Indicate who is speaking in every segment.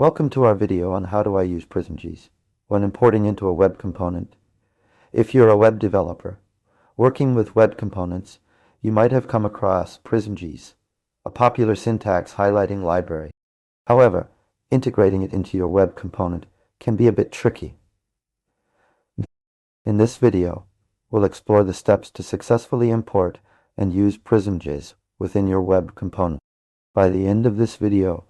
Speaker 1: Welcome to our video on how do I use PrismJS when importing into a web component. If you're a web developer working with web components, you might have come across PrismJS, a popular syntax highlighting library. However, integrating it into your web component can be a bit tricky. In this video, we'll explore the steps to successfully import and use PrismJS within your web component. By the end of this video,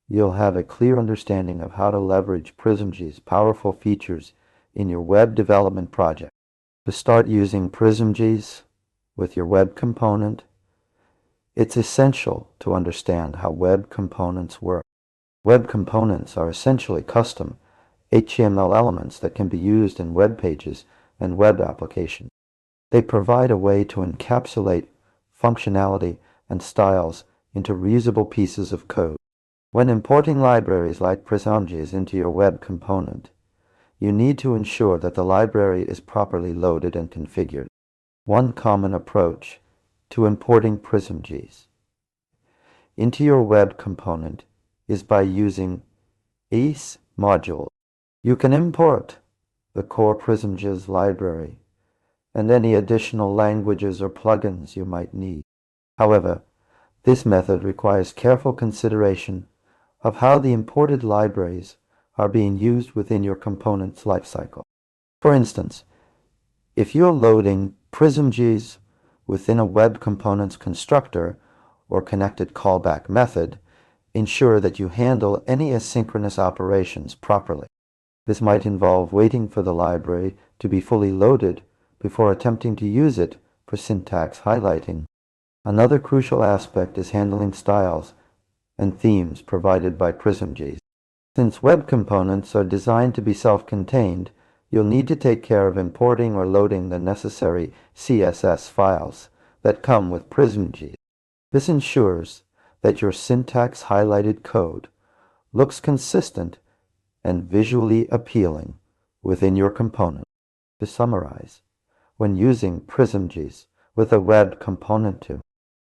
Speaker 1: you'll have a clear understanding of how to leverage PrismJS' powerful features in your web development project. To start using PrismJS with your web component, it's essential to understand how web components work. Web components are essentially custom HTML elements that can be used in web pages and web applications. They provide a way to encapsulate functionality and styles into reusable pieces of code. When importing libraries like PrismJS into your web component, you need to ensure that the library is properly loaded and configured. One common approach to importing PrismJS into your web component is by using ES module. You can import the core PrismJS library and any additional languages or plugins you might need. However, this method requires careful consideration of how the imported libraries are being used within your component's lifecycle. For instance, if you're loading PrismJS within a web component's constructor or connected callback method, ensure that you handle any asynchronous operations properly. This might involve waiting for the library to be fully loaded before attempting to use it for syntax highlighting. Another crucial aspect is handling styles and themes provided by PrismJS. Since web components are designed to be self-contained, you'll need to take care of importing or loading the necessary CSS files that come with PrismJS. This ensures that your syntax highlighted code looks consistent and visually appealing within your component. To summarize, when using PrismJS with a web component to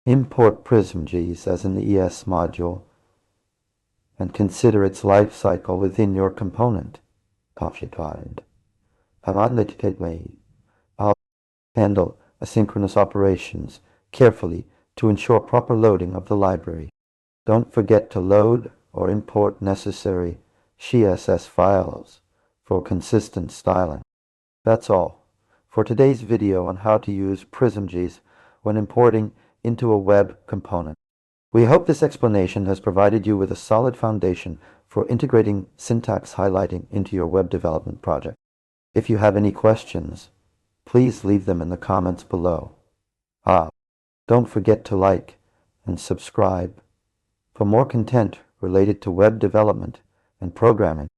Speaker 1: import PrismJS as an ES module and consider its life cycle within your component. I'll handle asynchronous operations carefully to ensure proper loading of the library. Don't forget to load or import necessary CSS files for consistent styling. That's all for today's video on how to use PrismJS when importing into a web component. We hope this explanation has provided you with a solid foundation for integrating syntax highlighting into your web development project. If you have any questions, please leave them in the comments below. Don't forget to like and subscribe for more content related to web development and programming.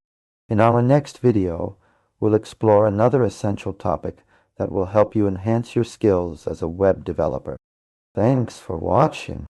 Speaker 1: In our next video, we'll explore another essential topic that will help you enhance your skills as a web developer. Thanks for watching.